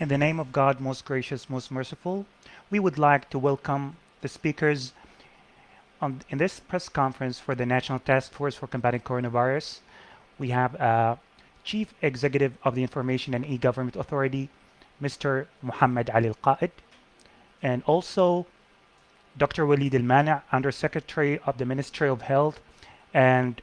In the name of God, most gracious, most merciful, we would like to welcome the speakers in this press conference for the National Task Force for Combating Coronavirus. We have Chief Executive of the Information and E-Government Authority, Mr. Muhammad Ali Al-Qaid, and also Dr. Walid Al-Mani, Undersecretary of the Ministry of Health, and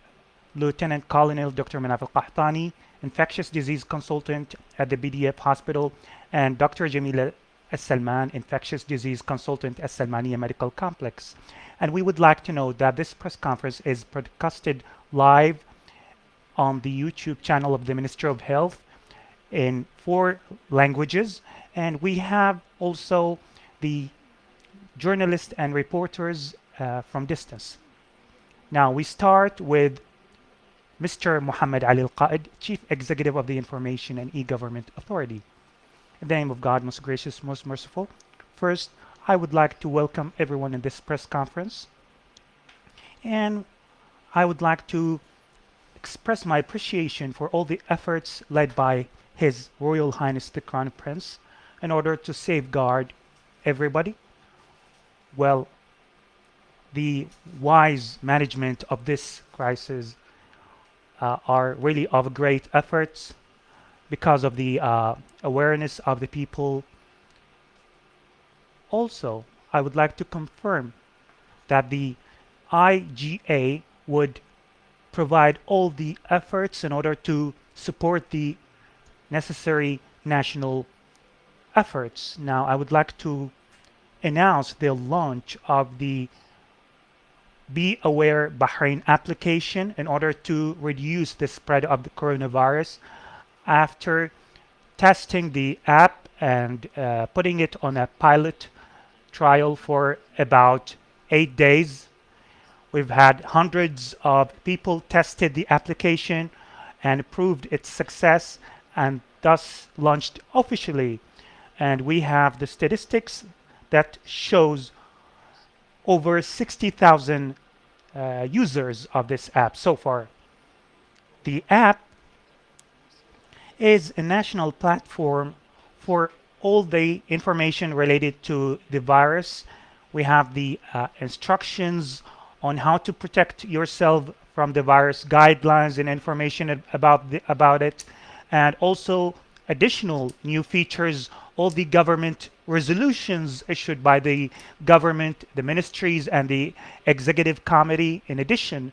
Lieutenant Colonel Dr. Manaf Al-Qahtani, Infectious Disease Consultant at the BDF Hospital, and Dr. Jamila Al-Salman, Infectious Disease Consultant at Salmania Medical Complex. And we would like to know that this press conference is broadcasted live on the YouTube channel of the Ministry of Health in 4 languages. And we have also the journalists and reporters from distance. Now we start with Mr. Muhammad Ali Al-Qaid, Chief Executive of the Information and E-Government Authority. In the name of God, most gracious, most merciful, first, I would like to welcome everyone in this press conference. And I would like to express my appreciation for all the efforts led by His Royal Highness the Crown Prince in order to safeguard everybody. Well, the wise management of this crisis are really of great efforts because of the awareness of the people. Also, I would like to confirm that the IGA would provide all the efforts in order to support the necessary national efforts. Now, I would like to announce the launch of the Be Aware Bahrain application in order to reduce the spread of the coronavirus. After testing the app and putting it on a pilot trial for about 8 days, we've had hundreds of people tested the application and proved its success and thus launched officially. And we have the statistics that shows over 60,000 users of this app so far. The app is a national platform for all the information related to the virus. We have the instructions on how to protect yourself from the virus, guidelines and information about it, and also additional new features, all the government resolutions issued by the government, the ministries, and the executive committee. In addition,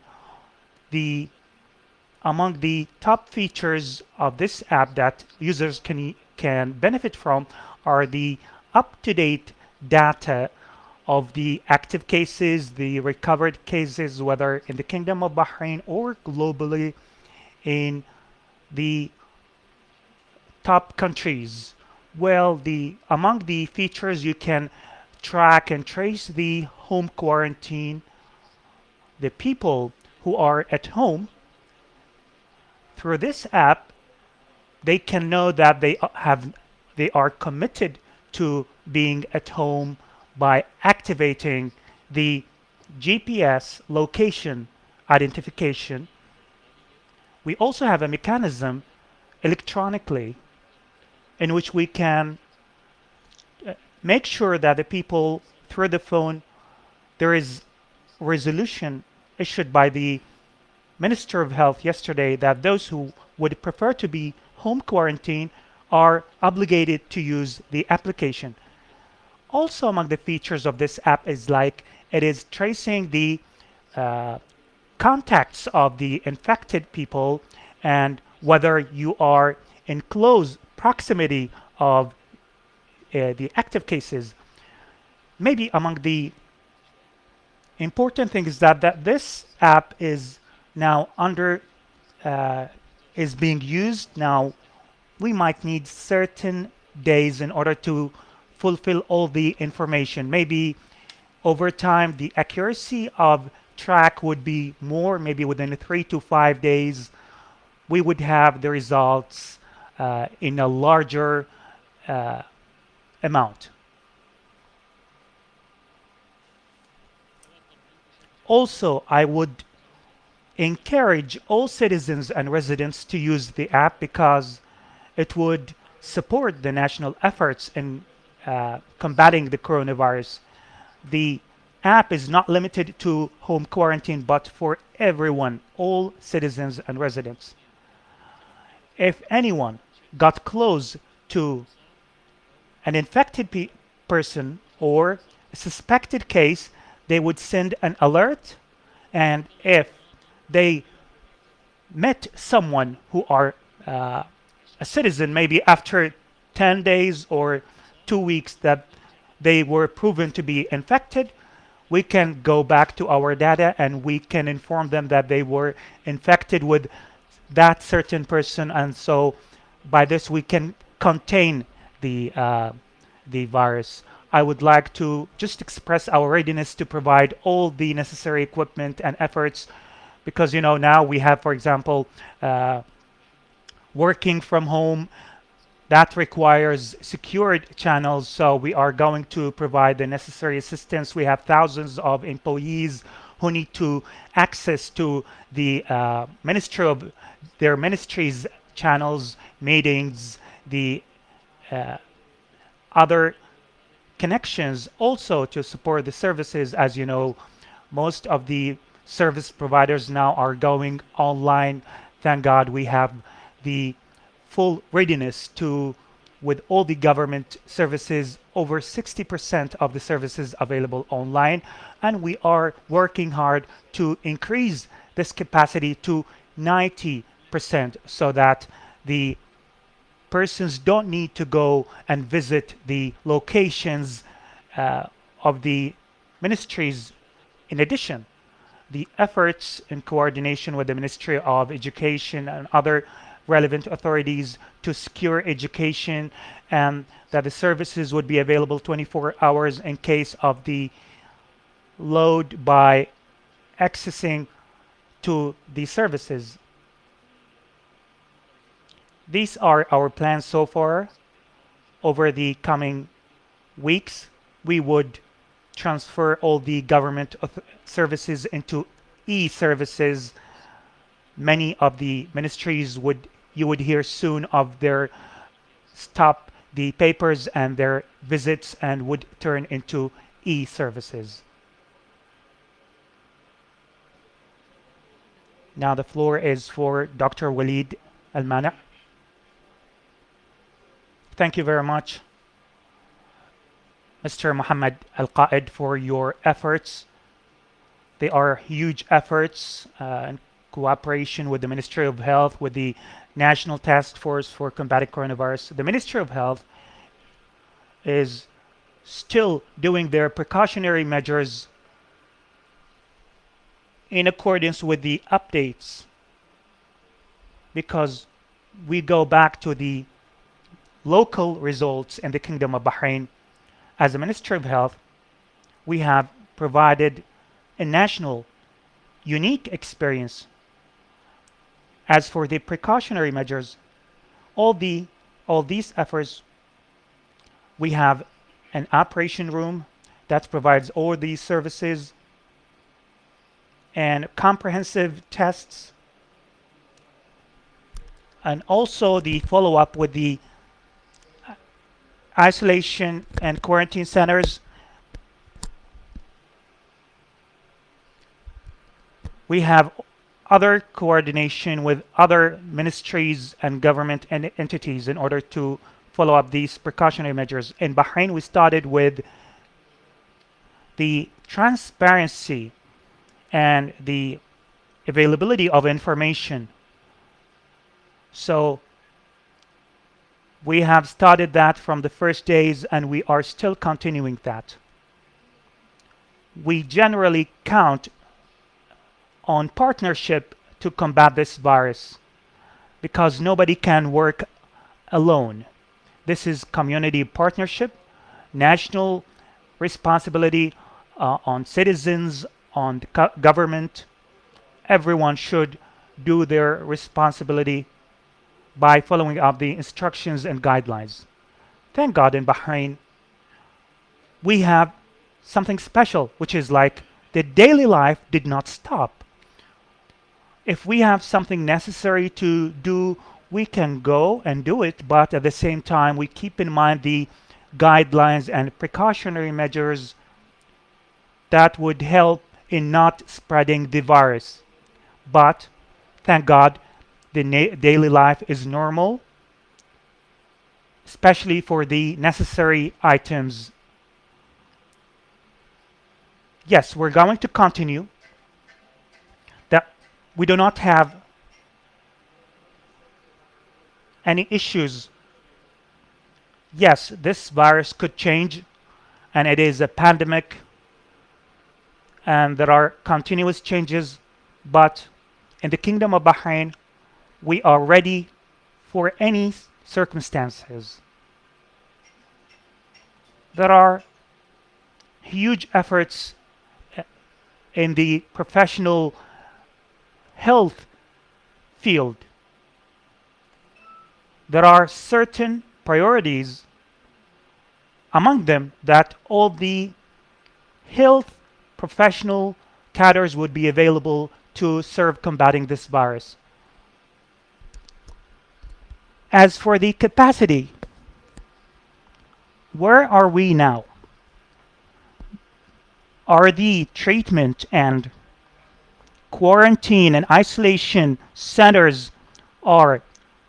among the top features of this app that users can benefit from are the up-to-date data of the active cases, the recovered cases, whether in the Kingdom of Bahrain or globally in the top countries. Well, among the features, you can track and trace the home quarantine, the people who are at home. Through this app, they can know that they are committed to being at home by activating the GPS location identification. We also have a mechanism electronically in which we can make sure that the people through the phone, there is resolution issued by the Minister of Health yesterday that those who would prefer to be home quarantine are obligated to use the application. Also among the features of this app is like it is tracing the contacts of the infected people and whether you are in close proximity of the active cases. Maybe among the important things is that this app is now is being used. Now we might need certain days in order to fulfill all the information. Maybe over time the accuracy of track would be more, maybe within 3 to 5 days we would have the results in a larger amount. Also, I would encourage all citizens and residents to use the app because it would support the national efforts in combating the coronavirus. The app is not limited to home quarantine, but for everyone, all citizens and residents. If anyone got close to an infected person or a suspected case, they would send an alert. And if they met someone who are a citizen, maybe after 10 days or 2 weeks that they were proven to be infected, we can go back to our data and we can inform them that they were infected with that certain person, and so by this we can contain the virus. I would like to just express our readiness to provide all the necessary equipment and efforts because now we have, for example, working from home that requires secured channels. So we are going to provide the necessary assistance. We have thousands of employees who need to access to the ministry of their ministries channels, meetings, the other connections also to support the services. As you know, most of the service providers now are going online. Thank God we have the full readiness to, with all the government services, over 60% of the services available online, and we are working hard to increase this capacity to 90% so that the persons don't need to go and visit the locations of the ministries. In addition, the efforts in coordination with the Ministry of Education and other relevant authorities to secure education and that the services would be available 24 hours in case of the load by accessing to the services. These are our plans so far. Over the coming weeks, we would transfer all the government services into e-services. Many of the ministries you would hear soon of their stop the papers and their visits and would turn into e-services. Now the floor is for Dr. Walid Al-Mana. Thank you very much, Mr. Muhammad Al-Qaid, for your efforts. They are huge efforts in cooperation with the Ministry of Health, with the National Taskforce for combating coronavirus. The Ministry of Health is still doing their precautionary measures in accordance with the updates, because we go back to the local results in the Kingdom of Bahrain. As a Ministry of Health, we have provided a national unique experience. As for the precautionary measures, all these efforts, we have an operation room that provides all these services and comprehensive tests, and also the follow-up with the isolation and quarantine centers. We have other coordination with other ministries and government entities in order to follow up these precautionary measures. In Bahrain, we started with the transparency and the availability of information. So we have started that from the first days and we are still continuing that. We generally count on partnership to combat this virus because nobody can work alone. This is community partnership, national responsibility on citizens, on the government. Everyone should do their responsibility by following up the instructions and guidelines. Thank God in Bahrain, we have something special, which is like the daily life did not stop. If we have something necessary to do, we can go and do it, but at the same time, we keep in mind the guidelines and precautionary measures that would help in not spreading the virus. But thank God, the daily life is normal, especially for the necessary items. Yes, we're going to continue. That we do not have any issues. Yes, this virus could change, and it is a pandemic, and there are continuous changes. But in the Kingdom of Bahrain, we are ready for any circumstances. There are huge efforts in the professional health field. There are certain priorities, among them that all the health professional cadres would be available to serve combating this virus. As for the capacity, where are we now? Are the treatment and quarantine and isolation centers are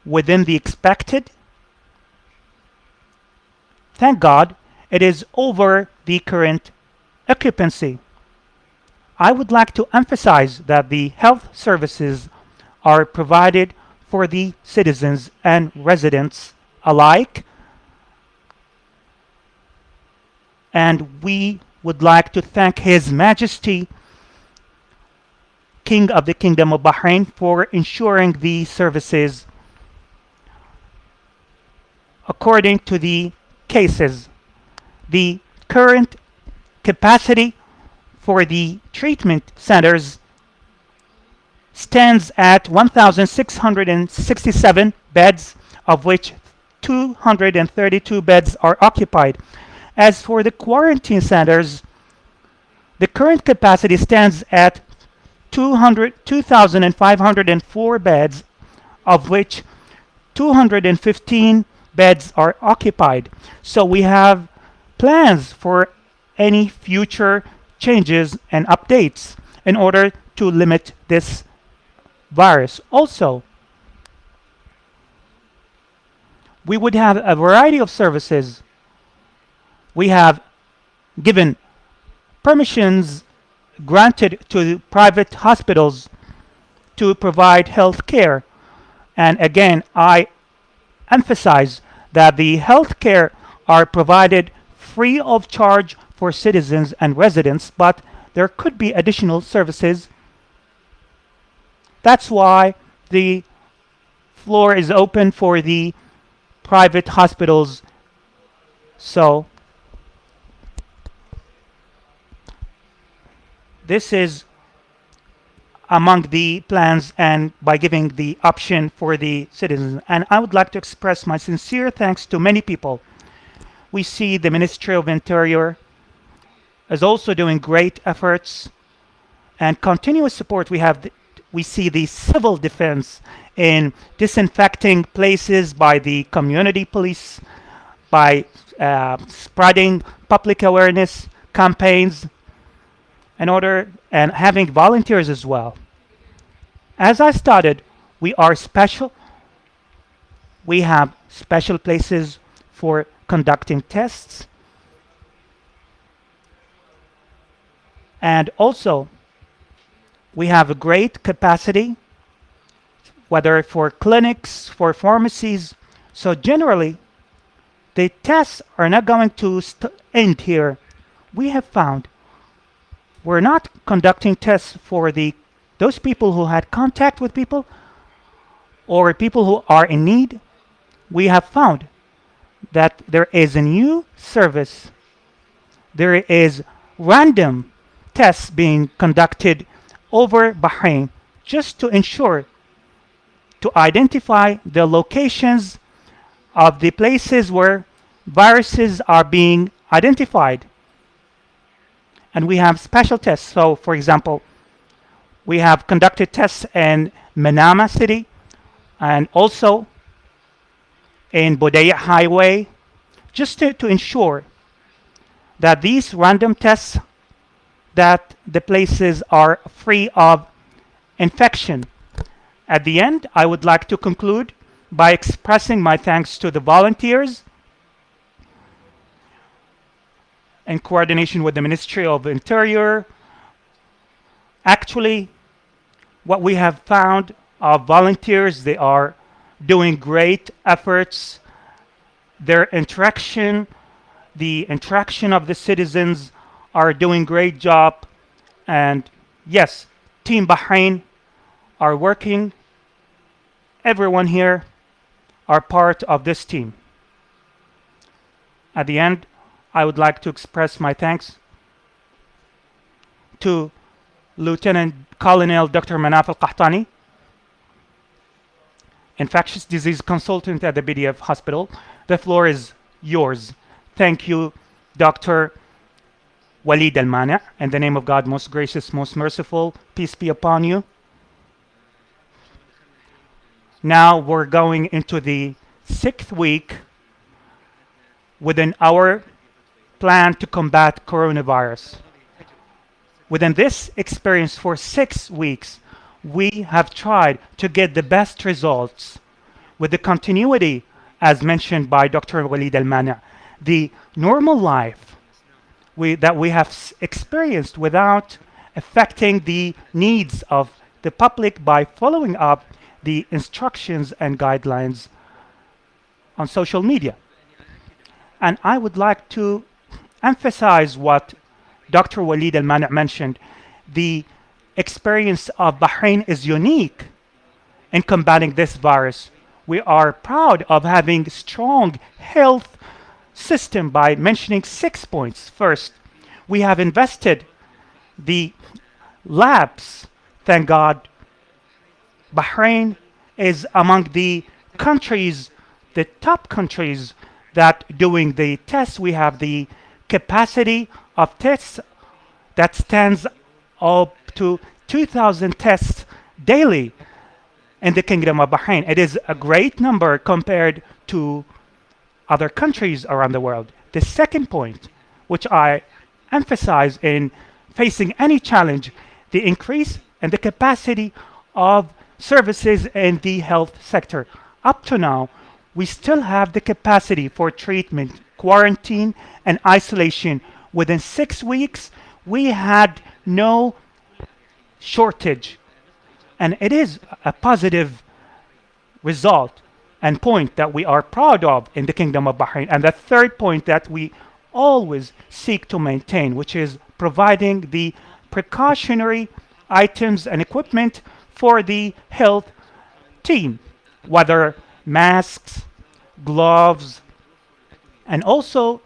within the expected? Thank God, it is over the current occupancy. I would like to emphasize that the health services are provided for the citizens and residents alike, and we would like to thank His Majesty, King of the Kingdom of Bahrain, for ensuring the services according to the cases. The current capacity for the treatment centers stands at 1,667 beds, of which 232 beds are occupied. As for the quarantine centers, the current capacity stands at 2,504 beds, of which 215 beds are occupied. So we have plans for any future changes and updates in order to limit this virus. Also, we would have a variety of services. We have given permissions granted to private hospitals to provide health care. And again, I emphasize that the health care are provided free of charge for citizens and residents, but there could be additional services. That's why the floor is open for the private hospitals. So this is among the plans and by giving the option for the citizens. And I would like to express my sincere thanks to many people. We see the Ministry of Interior is also doing great efforts and continuous support. We see the civil defense in disinfecting places by the community police, by spreading public awareness campaigns, in order and having volunteers as well. As I started, we have special places for conducting tests, and also we have a great capacity, whether for clinics, for pharmacies. So generally, the tests are not going to end here. We have found we're not conducting tests for those people who had contact with people or people who are in need. We have found that there is a new service. There is random tests being conducted over Bahrain just to ensure to identify the locations of the places where viruses are being identified. And we have special tests. So, for example, we have conducted tests in Manama City. and also in Bodaya Highway, just to ensure that these random tests, that the places are free of infection. At the end, I would like to conclude by expressing my thanks to the volunteers in coordination with the Ministry of Interior. Actually, what we have found are volunteers, they are doing great efforts. Their interaction, the interaction of the citizens are doing great job. And yes, Team Bahrain are working. Everyone here are part of this team. At the end, I would like to express my thanks to Lieutenant Colonel Dr. Manaf Al-Qahtani, infectious disease consultant at the BDF hospital. The floor is yours. Thank you, Dr. Walid Al-Mani'. In the name of God, most gracious, most merciful, peace be upon you. Now we're going into the 6th week within our plan to combat coronavirus. Within this experience for 6 weeks, we have tried to get the best results with the continuity, as mentioned by Dr. Walid Al-Mani', the normal life that we have experienced without affecting the needs of the public by following up the instructions and guidelines on social media. And I would like to emphasize what Dr. Walid Al-Mani' mentioned. The experience of Bahrain is unique in combating this virus. We are proud of having strong health system by mentioning 6 points. First, we have invested the labs. Thank God, Bahrain is among the countries, the top countries that doing the tests. We have the capacity of tests that stands up to 2,000 tests daily in the Kingdom of Bahrain. It is a great number compared to other countries around the world. The second point, which I emphasize in facing any challenge, the increase in the capacity of services in the health sector. Up to now, we still have the capacity for treatment, quarantine, and isolation. Within 6 weeks, we had no shortage. And it is a positive result and point that we are proud of in the Kingdom of Bahrain. And the third point that we always seek to maintain, which is providing the precautionary items and equipment for the health team, whether masks, gloves, and also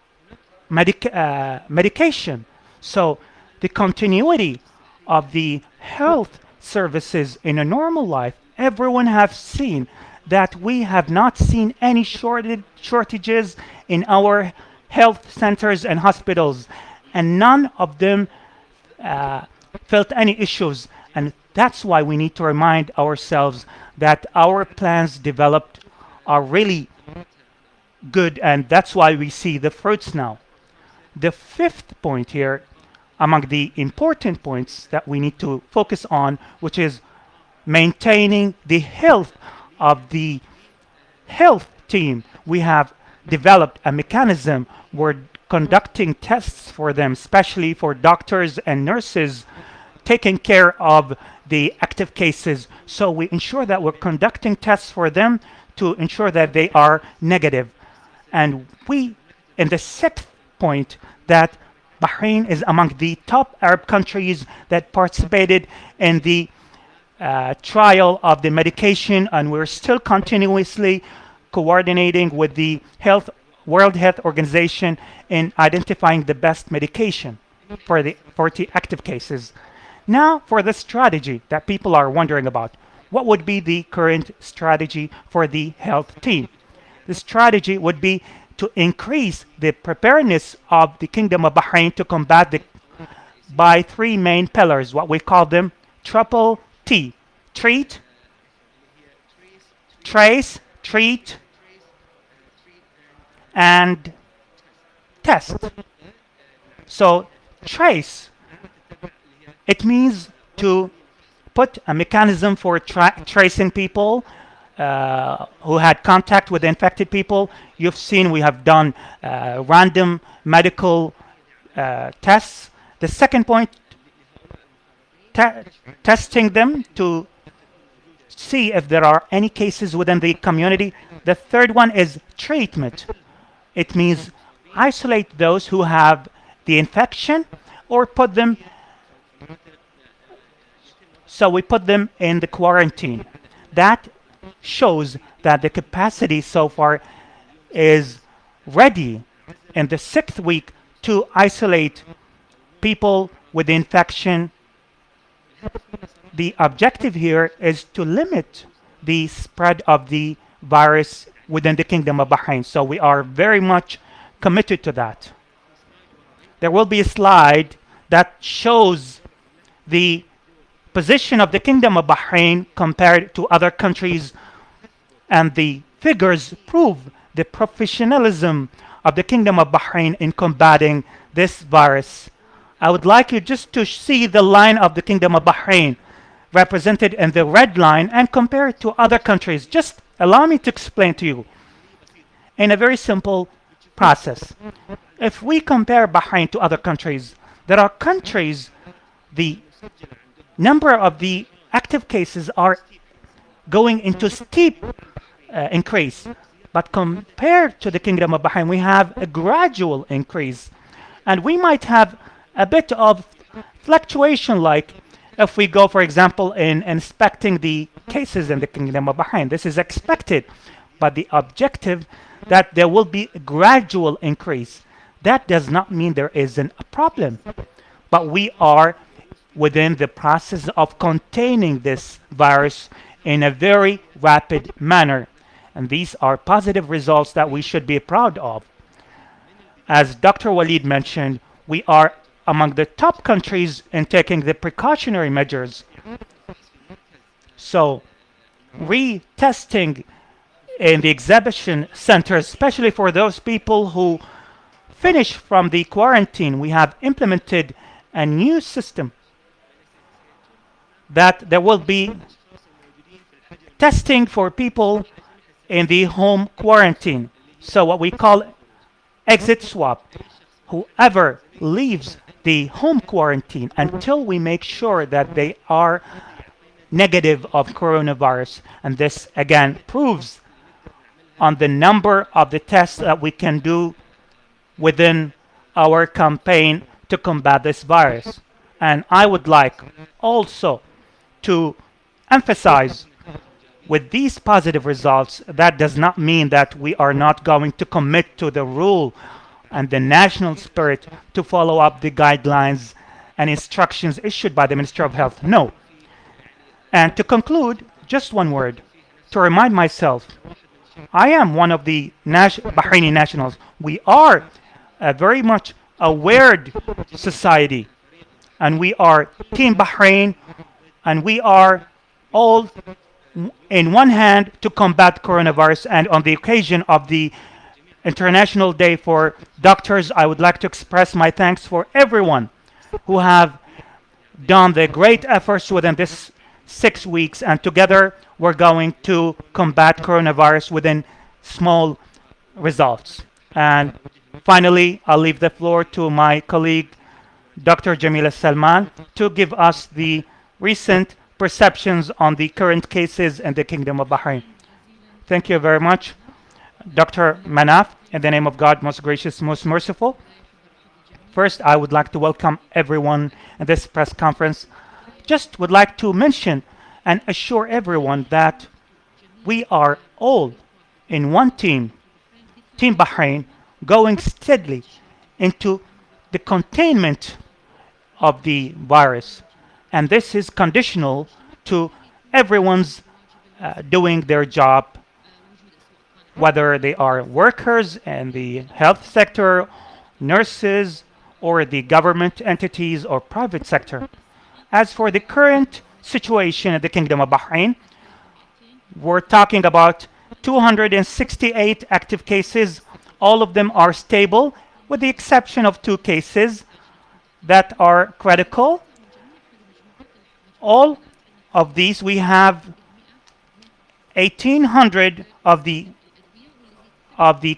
medication. So the continuity of the health services in a normal life, everyone has seen that we have not seen any shortages in our health centers and hospitals, and none of them felt any issues. And that's why we need to remind ourselves that our plans developed are really good, and that's why we see the fruits now. The fifth point here, among the important points that we need to focus on, which is maintaining the health of the health team. We have developed a mechanism. We're conducting tests for them, especially for doctors and nurses taking care of the active cases. So we ensure that we're conducting tests for them to ensure that they are negative. And we, in the sixth point, that Bahrain is among the top Arab countries that participated in the trial of the medication, and we're still continuously coordinating with the World Health Organization in identifying the best medication for the active cases. Now for the strategy that people are wondering about. What would be the current strategy for the health team? The strategy would be to increase the preparedness of the Kingdom of Bahrain to combat by 3 main pillars, what we call them triple T: treat, trace, treat, and test. So trace, it means to put a mechanism for tracing people who had contact with infected people. You've seen we have done random medical tests. The second point, te- testing them to see if there are any cases within the community. The third one is treatment. It means isolate those who have the infection or put them, so we put them in the quarantine. That shows that the capacity so far is ready in the sixth week to isolate people with the infection. The objective here is to limit the spread of the virus within the Kingdom of Bahrain. So we are very much committed to that. There will be a slide that shows the position of the Kingdom of Bahrain compared to other countries, and the figures prove the professionalism of the Kingdom of Bahrain in combating this virus. I would like you just to see the line of the Kingdom of Bahrain represented in the red line and compare it to other countries. Just allow me to explain to you in a very simple process. If we compare Bahrain to other countries, there are countries, the number of the active cases are going into steep increase. But compared to the Kingdom of Bahrain, we have a gradual increase. And we might have a bit of fluctuation, like if we go, for example, in inspecting the cases in the Kingdom of Bahrain. This is expected, but the objective that there will be a gradual increase. That does not mean there isn't a problem, but we are within the process of containing this virus in a very rapid manner. And these are positive results that we should be proud of. As Dr. Walid mentioned, we are among the top countries in taking the precautionary measures. So, retesting in the exhibition centers, especially for those people who finish from the quarantine, we have implemented a new system that there will be testing for people in the home quarantine. So what we call exit swab. Whoever leaves the home quarantine until we make sure that they are negative of coronavirus. And this again proves on the number of the tests that we can do within our campaign to combat this virus. And I would like also to emphasize, with these positive results, that does not mean that we are not going to commit to the rule and the national spirit to follow up the guidelines and instructions issued by the Ministry of Health. No. And to conclude, just one word to remind myself, I am one of the Bahraini nationals. We are a very much aware society, and we are Team Bahrain, and we are all in one hand to combat coronavirus. And on the occasion of the International Day for Doctors, I would like to express my thanks for everyone who have done the great efforts within this 6 weeks, and together we're going to combat coronavirus within small results. And finally, I'll leave the floor to my colleague, Dr. Jamila Salman, to give us the recent perceptions on the current cases in the Kingdom of Bahrain. Thank you very much, Dr. Manaf, in the name of God, most gracious, most merciful. First, I would like to welcome everyone in this press conference. Just would like to mention and assure everyone that we are all in one team, Team Bahrain, going steadily into the containment of the virus. And this is conditional to everyone's doing their job, whether they are workers in the health sector, nurses, or the government entities or private sector. As for the current situation in the Kingdom of Bahrain, We're talking about 268 active cases. All of them are stable, with the exception of 2 cases that are critical. All of these, we have 1,800 of the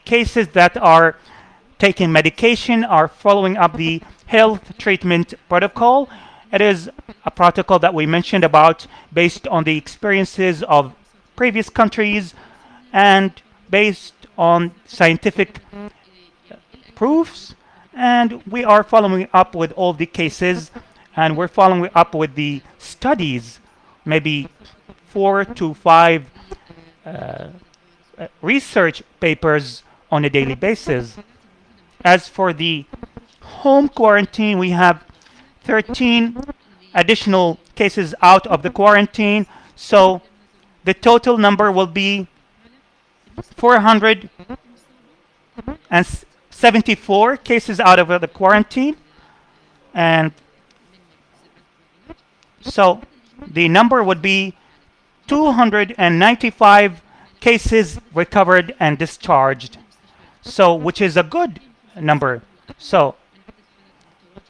cases that are taking medication, are following up the health treatment protocol. It is a protocol that we mentioned about based on the experiences of previous countries and based on scientific proofs. And we are following up with all the cases, and we're following up with the studies, maybe 4 to 5 research papers on a daily basis. As for the home quarantine, we have 13 additional cases out of the quarantine. So the total number will be 474 cases out of the quarantine. And so the number would be 295 cases recovered and discharged. So, which is a good number. So,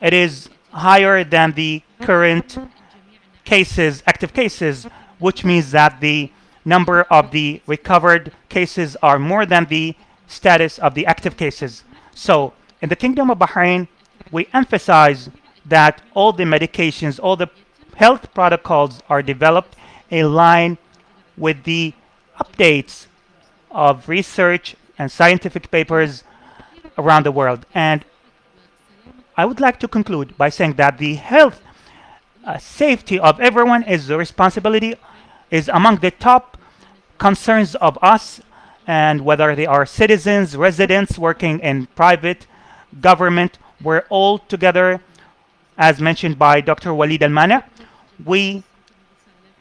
it is higher than the current cases, active cases, which means that the number of the recovered cases are more than the status of the active cases. So, in the Kingdom of Bahrain, we emphasize that all the medications, all the health protocols are developed in line with the updates of research and scientific papers around the world. And I would like to conclude by saying that the health safety of everyone is the responsibility, is among the top concerns of us, and whether they are citizens, residents working in private government, we're all together, as mentioned by Dr. Walid Al-Mana. We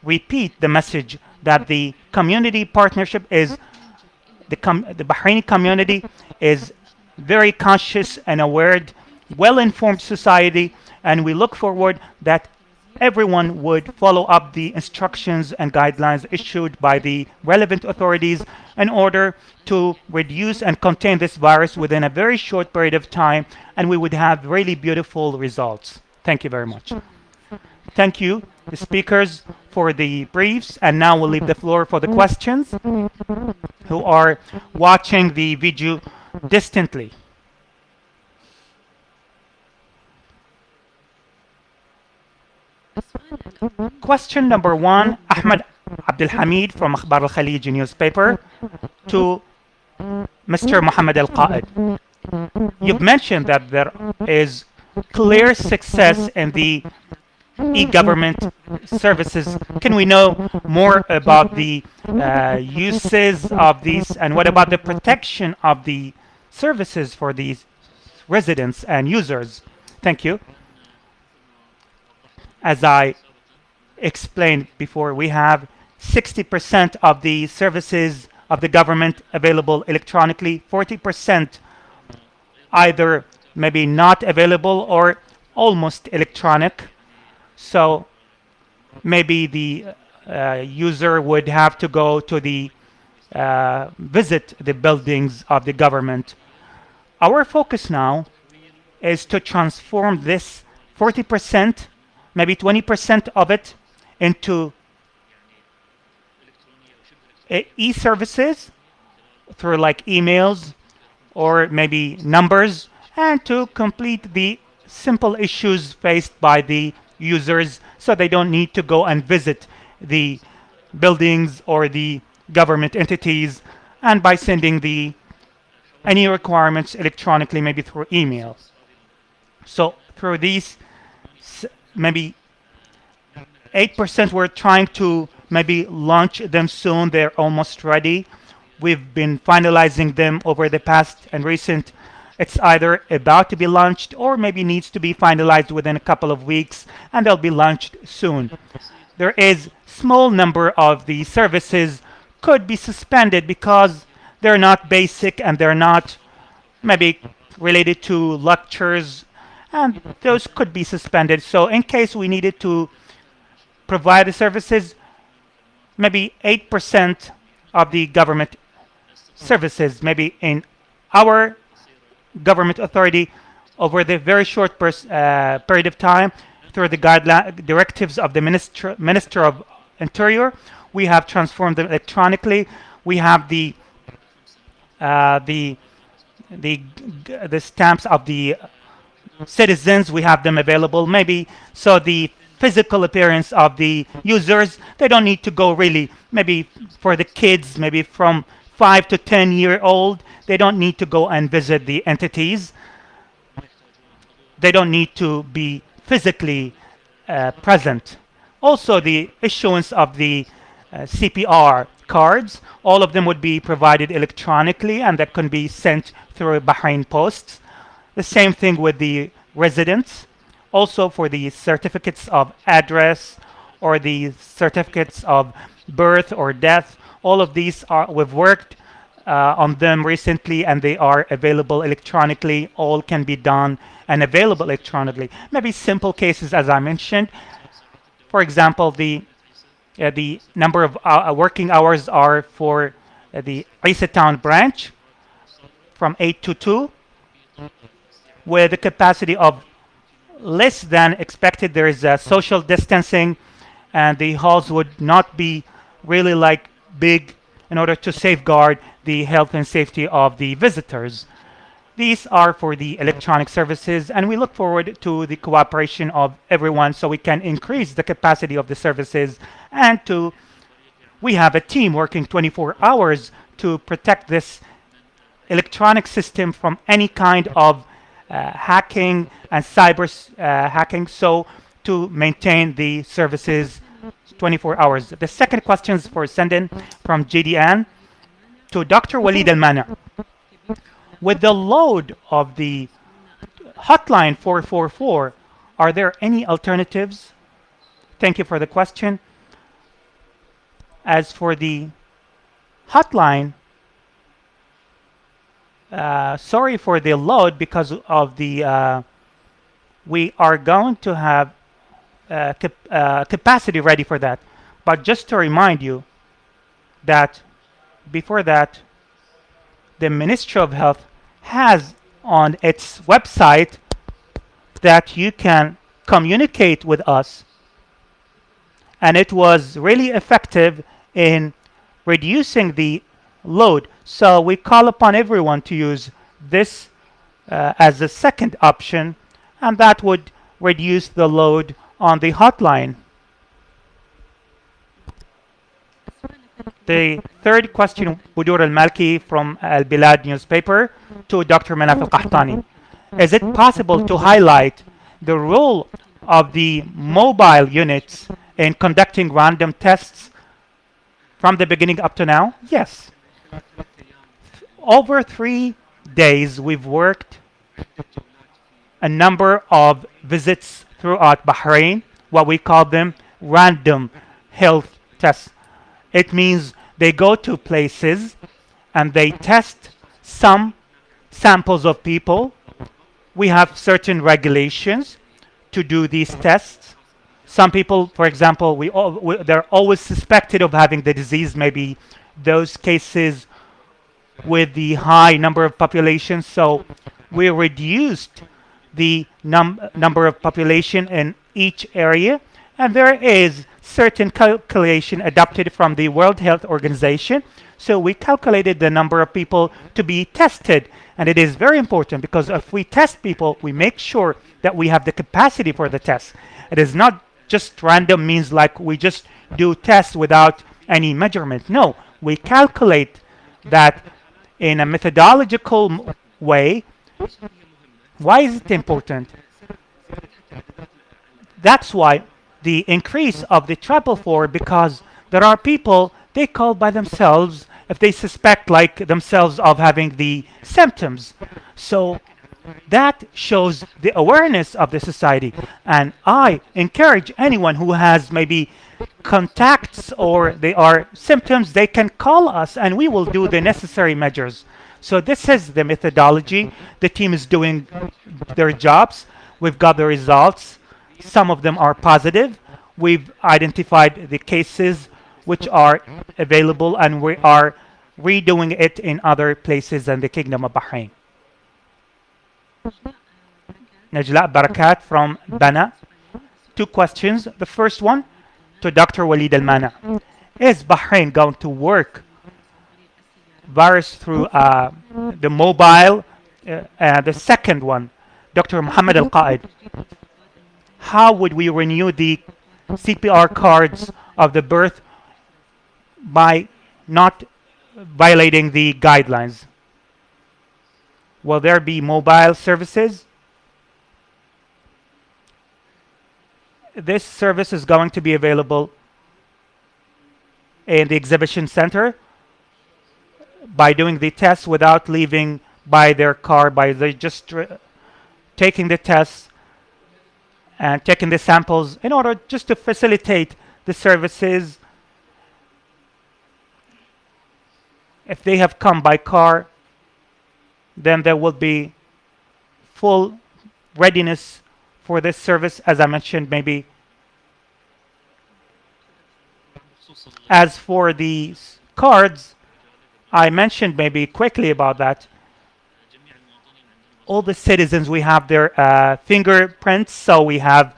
repeat the message that the community partnership is the Bahraini community is very conscious and aware, well-informed society, and we look forward that everyone would follow up the instructions and guidelines issued by the relevant authorities in order to reduce and contain this virus within a very short period of time, and we would have really beautiful results. Thank you very much. Thank you, the speakers, for the briefs, and now we'll leave the floor for the questions who are watching the video distantly. Question number 1, Ahmed Abdul Hamid from Akhbar Al Khalij newspaper to Mr. Mohammed Al Qaid. You've mentioned that there is clear success in the e-government services. Can we know more about the uses of these, and what about the protection of the services for these residents and users? Thank you. As I explained before, we have 60% of the services of the government available electronically, 40% either maybe not available or almost electronic. So maybe the user would have to go to the visit the buildings of the government. Our focus now is to transform this 40%, maybe 20% of it, into e-services through like emails or maybe numbers, and to complete the simple issues faced by the users so they don't need to go and visit the buildings or the government entities, and by sending the any requirements electronically, maybe through email. So through these maybe 8%, we're trying to maybe launch them soon. They're almost ready. We've been finalizing them over the past and recent. It's either about to be launched or maybe needs to be finalized within a couple of weeks, and they'll be launched soon. There is small number of the services could be suspended because they're not basic and they're not maybe related to lectures, and those could be suspended. So in case we needed to provide the services, maybe 8% of the government services, maybe in our government authority, over the very short period of time, through the guideline directives of the Minister of Interior, we have transformed them electronically. We have uh, the the the stamps of the citizens, we have them available. Maybe so the physical appearance of the users, they don't need to go really. Maybe for the kids, maybe from 5 to 10 year old, they don't need to go and visit the entities. They don't need to be physically present. Also, the issuance of the CPR cards, all of them would be provided electronically and that can be sent through Bahrain Post. The same thing with the residents. Also for the certificates of address or the certificates of birth or death, all of these are, we've worked on them recently and they are available electronically. All can be done and available electronically. Maybe simple cases as I mentioned. For example, the number of working hours are for the Isa Town branch from 8 to 2 with a capacity of less than expected. There is social distancing and the halls would not be really like big in order to safeguard the health and safety of the visitors. These are for the electronic services, and we look forward to the cooperation of everyone so we can increase the capacity of the services and to we have a team working 24 hours to protect this electronic system from any kind of hacking and cyber hacking, so to maintain the services 24 hours. The second question is for send-in from GDN to Dr. Walid Al-Mana. With the load of the hotline 444, are there any alternatives? Thank you for the question. As for the hotline, sorry for the load because of the we are going to have capacity ready for that. But just to remind you that before that, the Ministry of Health has on its website that you can communicate with us, and it was really effective in reducing the load. So we call upon everyone to use this as a second option, and that would reduce the load on the hotline. The third question, Budur Al-Malki from Al-Bilad newspaper to Dr. Manaf Al-Qahtani. Is it possible to highlight the role of the mobile units in conducting random tests from the beginning up to now? Yes. Over 3 days, we've worked a number of visits throughout Bahrain, what we call them random health tests. It means they go to places and they test some samples of people. We have certain regulations to do these tests. Some people, for example, they're always suspected of having the disease, maybe those cases with the high number of population. So we reduced the number of population in each area, and there is certain calculation adopted from the World Health Organization. So we calculated the number of people to be tested, and it is very important because if we test people, we make sure that we have the capacity for the test. It is not just random means like we just do tests without any measurement. No, we calculate that in a methodological way. Why is it important? That's why the increase of the 444, because there are people, they call by themselves if they suspect like themselves of having the symptoms. So that shows the awareness of the society. And I encourage anyone who has maybe contacts or they are symptoms, they can call us and we will do the necessary measures. So this is the methodology. The team is doing their jobs. We've got the results. Some of them are positive. We've identified the cases. which are available, and we are redoing it in other places in the Kingdom of Bahrain. Najla Barakat from Bana. Two questions. The first one to Dr. Walid Al Mana. Is Bahrain going to work virus through the mobile? The second one, Dr. Muhammad Al Qaid. How would we renew the CPR cards of the birth by not violating the guidelines? Will there be mobile services? This service is going to be available in the exhibition center by doing the test without leaving by their car, by just taking the tests and taking the samples in order just to facilitate the services. If they have come by car, then there will be full readiness for this service, as I mentioned, maybe. As for the cards, I mentioned maybe quickly about that. All the citizens, we have their fingerprints, so we have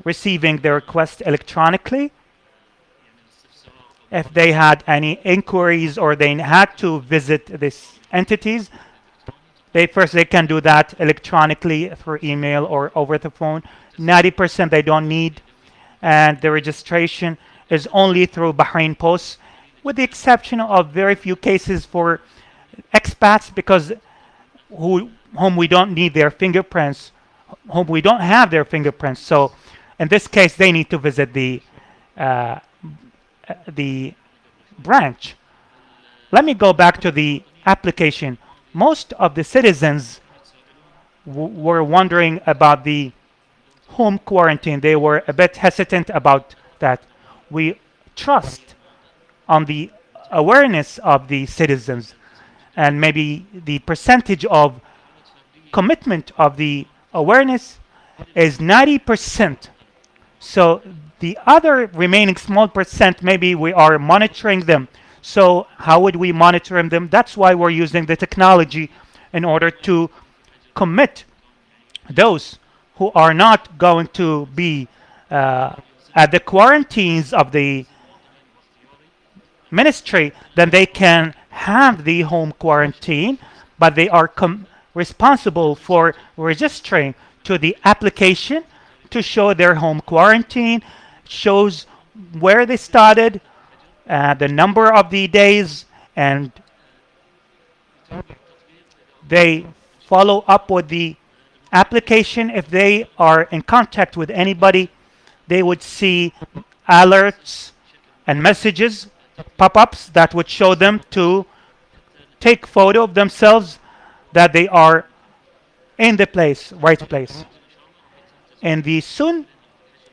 receiving their request electronically. If they had any inquiries or they had to visit these entities, they can do that electronically through email or over the phone. 90% they don't need, and the registration is only through Bahrain Post, with the exception of very few cases for expats, because whom we don't need their fingerprints, whom we don't have their fingerprints. So in this case, they need to visit the branch. Let me go back to the application. Most of the citizens were wondering about the home quarantine. They were a bit hesitant about that. We trust on the awareness of the citizens, and maybe the percentage of commitment of the awareness is 90%. So the other remaining small percent, maybe we are monitoring them. So how would we monitor them? That's why we're using the technology in order to commit those who are not going to be at the quarantines of the ministry. Then they can have the home quarantine, but they are responsible for registering to the application to show their home quarantine, shows where they started, the number of the days, and they follow up with the application. If they are in contact with anybody, they would see alerts and messages, pop-ups that would show them to take photo of themselves that they are in the right place. In the soon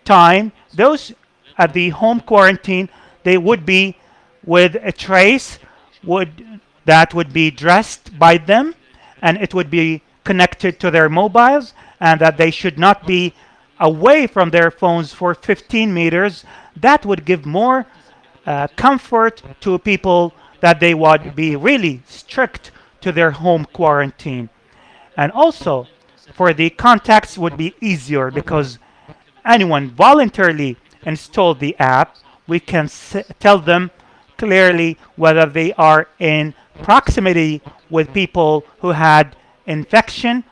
time, those at the home quarantine, they would be with a trace that would be dressed by them, and it would be connected to their mobiles, and that they should not be away from their phones for 15 meters. That would give more comfort to people, that they would be really strict to their home quarantine. And also, for the contacts would be easier, because anyone voluntarily installed the app, we can tell them clearly whether they are in proximity with people who had infection,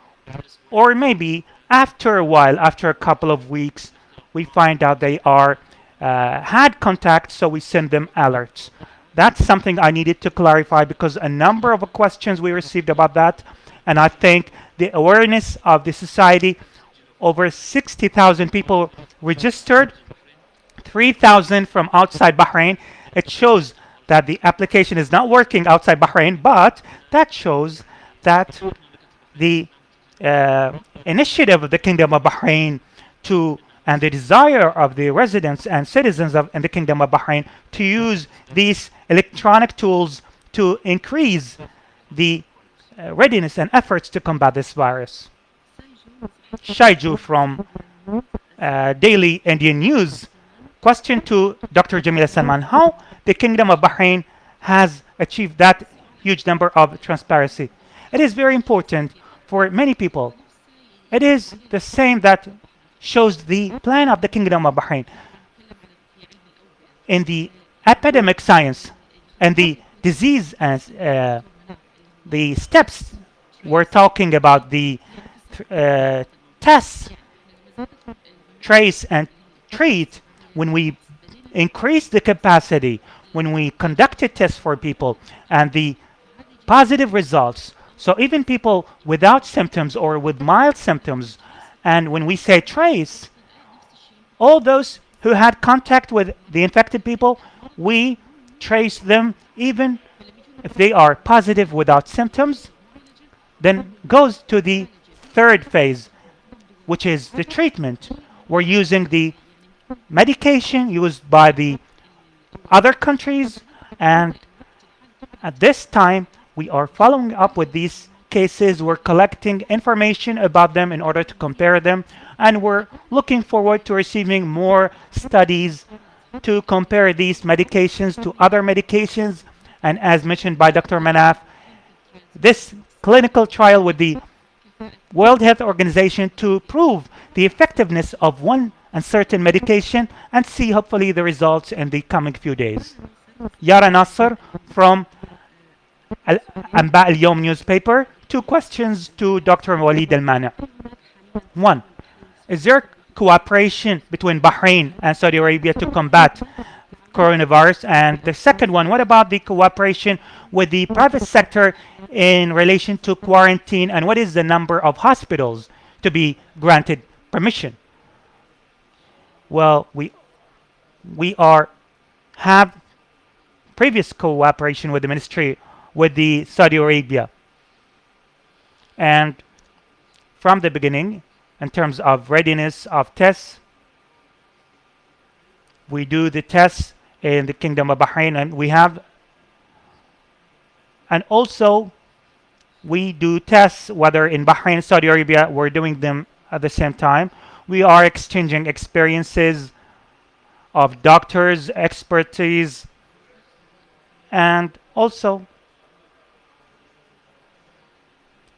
or maybe after a while, after a couple of weeks, we find out they are had contact, so we send them alerts. That's something I needed to clarify, because a number of questions we received about that, and I think the awareness of the society, over 60,000 people registered, 3,000 from outside Bahrain. It shows that the application is not working outside Bahrain, but that shows that the initiative of the Kingdom of Bahrain and the desire of the residents and citizens in the Kingdom of Bahrain to use these electronic tools to increase the readiness and efforts to combat this virus. Shaiju from Daily Indian News Question to Dr. Jamila Salman. How the Kingdom of Bahrain has achieved that huge number of transparency? It is very important for many people. It is the same that shows the plan of the Kingdom of Bahrain in the epidemic science and the disease as the steps we're talking about the tests, trace and treat. When we increase the capacity, when we conducted tests for people and the positive results, so even people without symptoms or with mild symptoms, and when we say trace, all those who had contact with the infected people, we trace them even if they are positive without symptoms, then goes to the third phase, which is the treatment. We're using the medication used by the other countries, and at this time we are following up with these cases. We're collecting information about them in order to compare them, and we're looking forward to receiving more studies to compare these medications to other medications. And as mentioned by Dr. Manaf, this clinical trial with the World Health Organization to prove the effectiveness of one uncertain medication and see hopefully the results in the coming few days. Yara Nasser from Anba Al Yom newspaper. Two questions to Dr. Walid Al Mani. One, is there cooperation between Bahrain and Saudi Arabia to combat coronavirus? And the second one, what about the cooperation with the private sector in relation to quarantine, and what is the number of hospitals to be granted permission? Well, we are have previous cooperation with the ministry with the Saudi Arabia, and from the beginning, in terms of readiness of tests, we do the tests in the Kingdom of Bahrain, and also we do tests whether in Bahrain, Saudi Arabia, we're doing them at the same time. We are exchanging experiences of doctors, expertise, and also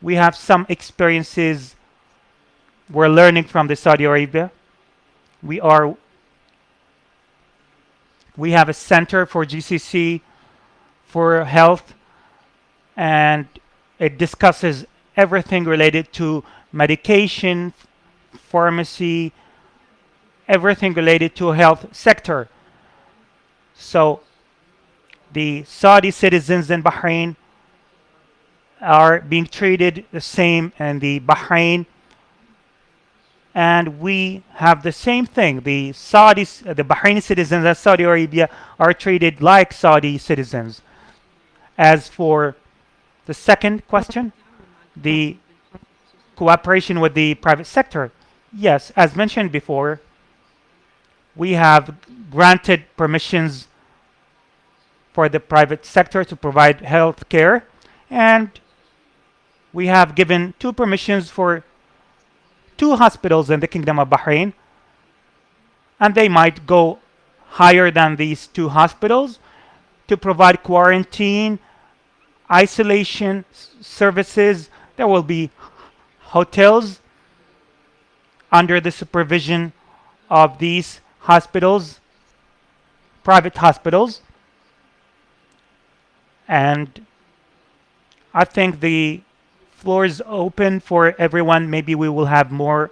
we have some experiences we're learning from the Saudi Arabia. We have a center for GCC for health, and it discusses everything related to medication, pharmacy, everything related to health sector. So the Saudi citizens in Bahrain are being treated the same in the Bahrain, and we have the same thing. The Bahraini citizens of Saudi Arabia are treated like Saudi citizens. As for the second question, the cooperation with the private sector, yes, as mentioned before, we have granted permissions for the private sector to provide health care, and we have given two permissions for two hospitals in the Kingdom of Bahrain, and they might go higher than these two hospitals to provide quarantine, isolation services. There will be hotels under the supervision of these hospitals, private hospitals, and I think the floor is open for everyone. Maybe we will have more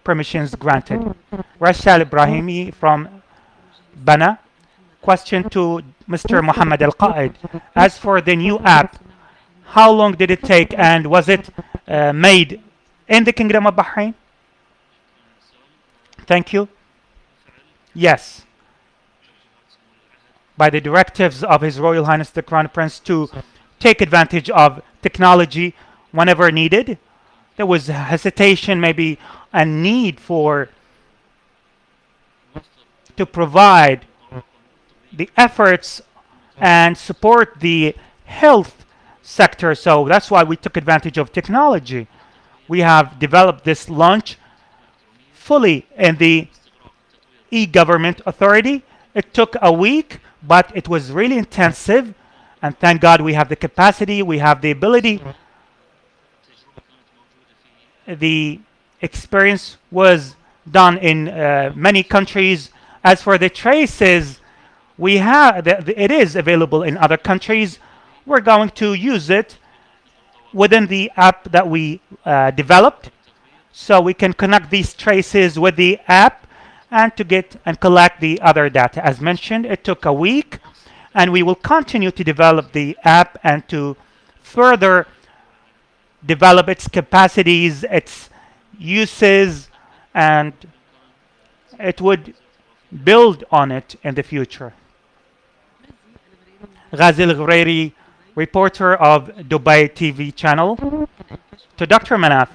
permissions granted. Rashal Ibrahimi from Bana. Question to Mr. Muhammad Al Qaid. As for the new app, how long did it take, and was it made in the Kingdom of Bahrain? Thank you. Yes. By the directives of His Royal Highness the Crown Prince to take advantage of technology whenever needed. There was hesitation, maybe a need to provide the efforts and support the health sector. So that's why we took advantage of technology. We have developed this launch fully in the e-government authority. It took a week, but it was really intensive. And thank God we have the capacity, we have the ability. The experience was done in many countries. As for the traces, it is available in other countries. We're going to use it within the app that we developed, so we can connect these traces with the app and to get and collect the other data. As mentioned, it took a week, and we will continue to develop the app and to further develop its capacities, its uses, and it would build on it in the future. Ghazi Al-Ghurairi, reporter of Dubai TV channel. To Dr. Manaf,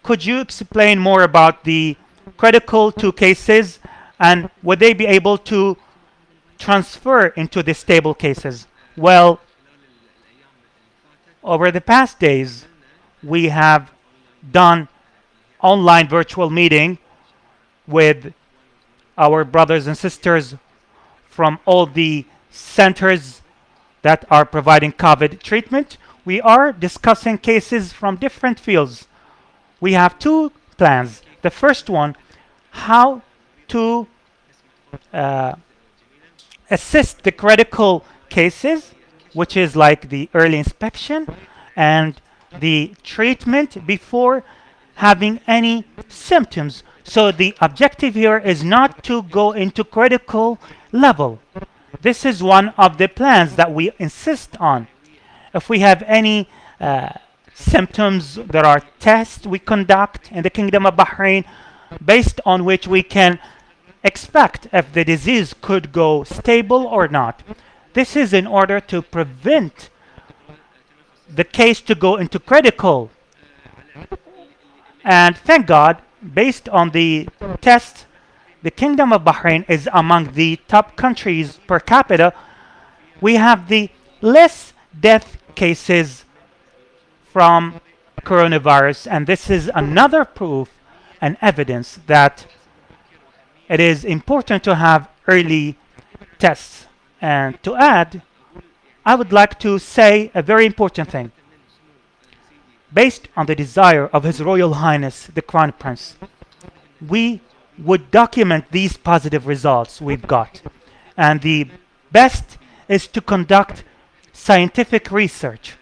could you explain more about the critical two cases, and would they be able to transfer into the stable cases? Well, over the past days, we have done online virtual meeting with our brothers and sisters from all the centers that are providing COVID treatment. We are discussing cases from different fields. We have two plans. The first one, how to uh, assist the critical cases, which is like the early inspection and the treatment before having any symptoms. So the objective here is not to go into critical level. This is one of the plans that we insist on. If we have any symptoms, there are tests we conduct in the Kingdom of Bahrain based on which we can expect if the disease could go stable or not. This is in order to prevent the case to go into critical. And thank God, based on the test, the Kingdom of Bahrain is among the top countries per capita. We have the less death cases from coronavirus, and this is another proof and evidence that it is important to have early tests. And to add, I would like to say a very important thing. Based on the desire of His Royal Highness the Crown Prince, we would document these positive results we've got. And the best is to conduct scientific research.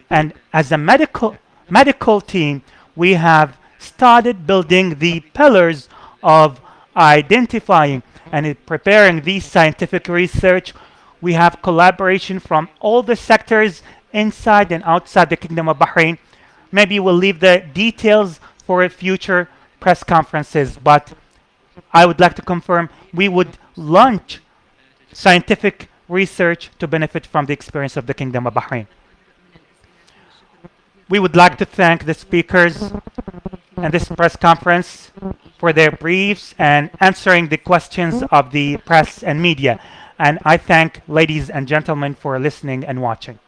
And as a medical team, we have started building the pillars of identifying and in preparing these scientific research. We have collaboration from all the sectors inside and outside the Kingdom of Bahrain. Maybe we'll leave the details for future press conferences, but I would like to confirm we would launch scientific research to benefit from the experience of the Kingdom of Bahrain. We would like to thank the speakers and this press conference for their briefs and answering the questions of the press and media. And I thank ladies and gentlemen for listening and watching.